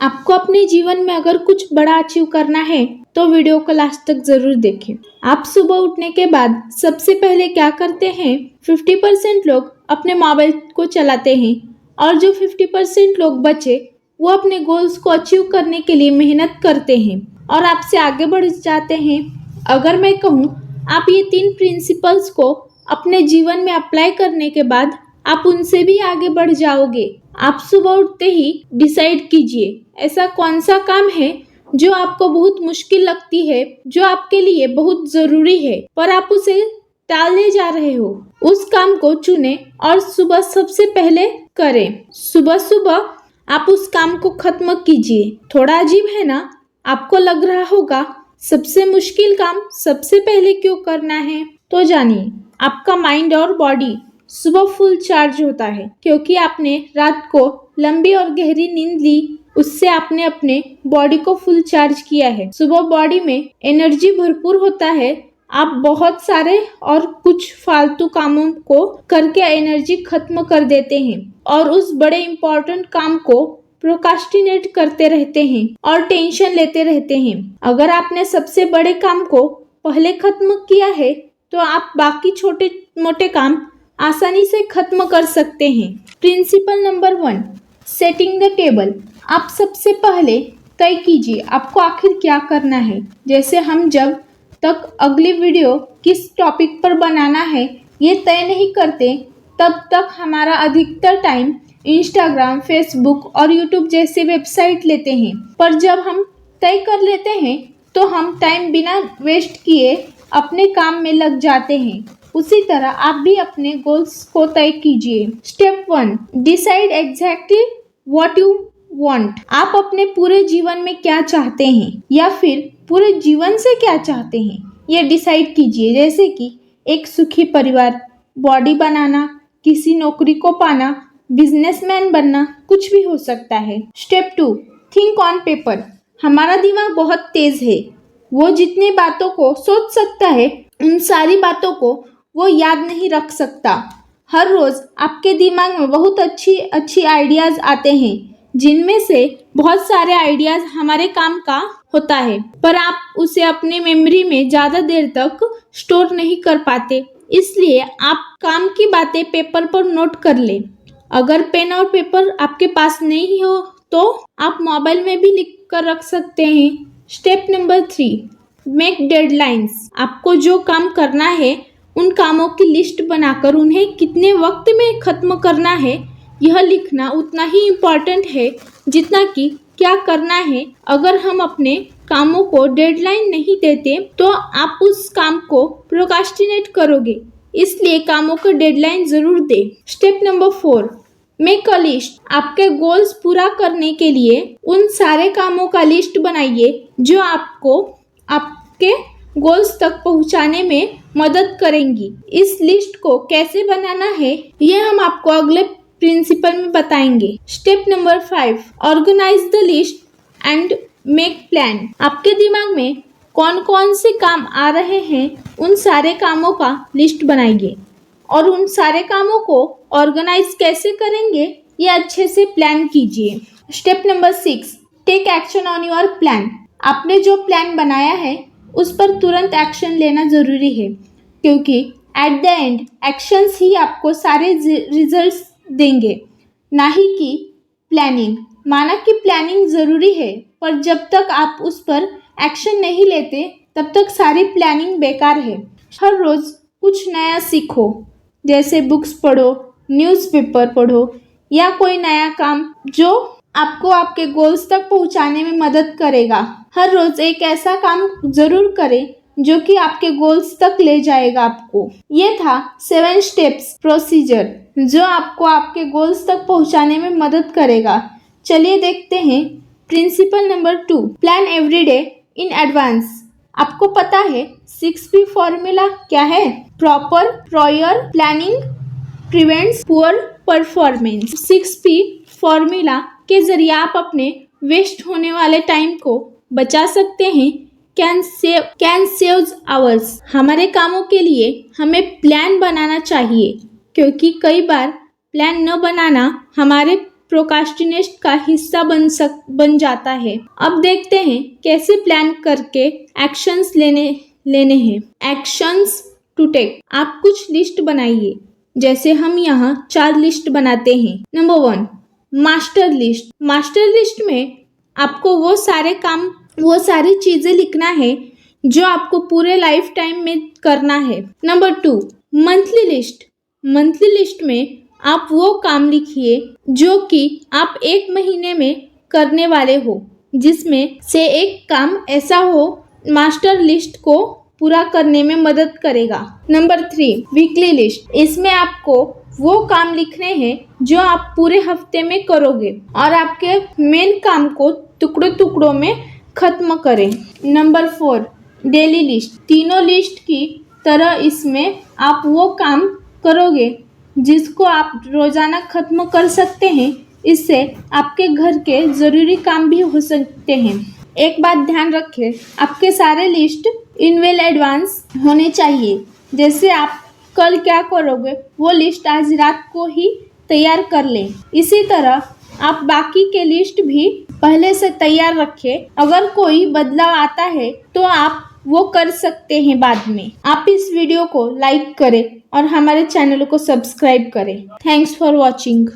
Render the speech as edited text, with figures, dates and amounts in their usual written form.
आपको अपने जीवन में अगर कुछ बड़ा अचीव करना है तो वीडियो को लास्ट तक जरूर देखें। आप सुबह उठने के बाद सबसे पहले क्या करते हैं? 50% लोग अपने मोबाइल को चलाते हैं और जो 50% लोग बचे वो अपने गोल्स को अचीव करने के लिए मेहनत करते हैं और आपसे आगे बढ़ जाते हैं। अगर मैं कहूँ, आप ये 3 प्रिंसिपल्स को अपने जीवन में अप्लाई करने के बाद आप उनसे भी आगे बढ़ जाओगे। आप सुबह उठते ही डिसाइड कीजिए ऐसा कौन सा काम है जो आपको बहुत मुश्किल लगती है, जो आपके लिए बहुत जरूरी है पर आप उसे टालने जा रहे हो। उस काम को चुने और सुबह सबसे पहले करें। सुबह सुबह आप उस काम को खत्म कीजिए। थोड़ा अजीब है ना? आपको लग रहा होगा सबसे मुश्किल काम सबसे पहले क्यों करना है? तो जानिए, आपका माइंड और बॉडी सुबह फुल चार्ज होता है क्योंकि आपने रात को लंबी और गहरी नींद ली। उससे आपने अपने बॉडी को फुल चार्ज किया है। सुबह बॉडी में एनर्जी भरपूर होता है। आप बहुत सारे और कुछ फालतू कामों को करके एनर्जी खत्म कर देते हैं और उस बड़े इम्पोर्टेंट काम को प्रोकास्टिनेट करते रहते हैं और टेंशन लेते रहते हैं। अगर आपने सबसे बड़े काम को पहले खत्म किया है तो आप बाकी छोटे मोटे काम आसानी से खत्म कर सकते हैं। Principle number 1, setting the table. आप सबसे पहले तय कीजिए आपको आखिर क्या करना है। जैसे हम जब तक अगली वीडियो किस टॉपिक पर बनाना है ये तय नहीं करते तब तक हमारा अधिकतर टाइम इंस्टाग्राम, फेसबुक और यूट्यूब जैसे वेबसाइट लेते हैं। पर जब हम तय कर लेते हैं तो हम टाइम बिना वेस्ट किए अपने काम में लग जाते हैं। उसी तरह आप भी अपने गोल्स को तय कीजिए। Step 1, decide exactly what you want. आप अपने पूरे जीवन में क्या चाहते हैं या फिर पूरे जीवन से क्या चाहते हैं ये डिसाइड कीजिए। जैसे कि एक सुखी परिवार, बॉडी बनाना, किसी नौकरी को पाना, बिजनेसमैन बनना, कुछ भी हो सकता है। Step 2, think on paper. हमारा दिमाग बहुत तेज है। वो जितनी बातों को सोच सकता है उन सारी बातों को वो याद नहीं रख सकता। हर रोज आपके दिमाग में बहुत अच्छी आइडियाज आते हैं जिनमें से बहुत सारे आइडियाज हमारे काम का होता है पर आप उसे अपने मेमोरी में ज़्यादा देर तक स्टोर नहीं कर पाते। इसलिए आप काम की बातें पेपर पर नोट कर लें। अगर पेन और पेपर आपके पास नहीं हो तो आप मोबाइल में भी लिख कर रख सकते हैं। Step number 3, make deadlines. आपको जो काम करना है उन कामों की लिस्ट बनाकर उन्हें कितने वक्त में खत्म करना है यह लिखना उतना ही इम्पोर्टेंट है जितना कि क्या करना है। अगर हम अपने कामों को डेडलाइन नहीं देते तो आप उस काम को प्रोकास्टिनेट करोगे। इसलिए कामों को डेडलाइन जरूर दें। Step number 4, make a list. आपके गोल्स पूरा करने के लिए उन सारे कामों का लिस्ट बनाइए जो आपको आपके गोल्स तक पहुंचाने में मदद करेंगी। इस लिस्ट को कैसे बनाना है यह हम आपको अगले प्रिंसिपल में बताएंगे। Step number 5, organise the list and make plan. आपके दिमाग में कौन कौन से काम आ रहे हैं उन सारे कामों का लिस्ट बनाइए और उन सारे कामों को ऑर्गेनाइज कैसे करेंगे ये अच्छे से प्लान कीजिए। Step number 6, take action on your plan. आपने जो प्लान बनाया है उस पर तुरंत एक्शन लेना जरूरी है क्योंकि एट द एंड एक्शंस ही आपको सारे रिजल्ट्स देंगे, ना ही कि प्लानिंग। माना कि प्लानिंग ज़रूरी है पर जब तक आप उस पर एक्शन नहीं लेते तब तक सारी प्लानिंग बेकार है। हर रोज़ कुछ नया सीखो, जैसे बुक्स पढ़ो, न्यूज़पेपर पढ़ो या कोई नया काम जो आपको आपके गोल्स तक पहुंचाने में मदद करेगा। हर रोज़ एक ऐसा काम ज़रूर करें जो कि आपके गोल्स तक ले जाएगा आपको। ये था 7 स्टेप्स प्रोसीजर जो आपको आपके गोल्स तक पहुंचाने में मदद करेगा। चलिए देखते हैं principle number 2, plan every day in advance. आपको पता है 6P फॉर्मूला क्या है? Proper prior planning prevents poor performance. 6P formula के जरिए आप अपने वेस्ट होने वाले टाइम को बचा सकते हैं। Can saves hours. हमारे कामों के लिए हमें प्लान बनाना चाहिए क्योंकि कई बार प्लान न बनाना हमारे प्रोकास्टिनेशन का हिस्सा बन जाता है। अब देखते हैं कैसे प्लान करके एक्शंस लेने हैं। Actions to take. आप कुछ लिस्ट बनाइए, जैसे हम यहाँ 4 लिस्ट बनाते हैं। Number 1, master list. Master list में आपको वो सारी चीजें लिखना है जो आपको पूरे लाइफ टाइम में करना है। Number 2, monthly list. Monthly list में आप वो काम लिखिए जो कि आप 1 महीने में करने वाले हो, जिसमें से एक काम ऐसा हो मास्टर लिस्ट को पूरा करने में मदद करेगा। Number 3, weekly list. इसमें आपको वो काम लिखने हैं जो आप पूरे हफ्ते में करोगे और आपके मेन काम को टुकड़ों में खत्म करें। Number 4, daily list. तीनों लिस्ट की तरह इसमें आप वो काम करोगे जिसको आप रोजाना खत्म कर सकते हैं। इससे आपके घर के जरूरी काम भी हो सकते हैं। एक बात ध्यान रखें, आपके सारे लिस्ट इन वेल एडवांस होने चाहिए। जैसे आप कल क्या करोगे वो लिस्ट आज रात को ही तैयार कर लें। इसी तरह आप बाकी के लिस्ट भी पहले से तैयार रखें। अगर कोई बदलाव आता है तो आप वो कर सकते हैं बाद में। आप इस वीडियो को लाइक करें और हमारे चैनल को सब्सक्राइब करें। Thanks for watching.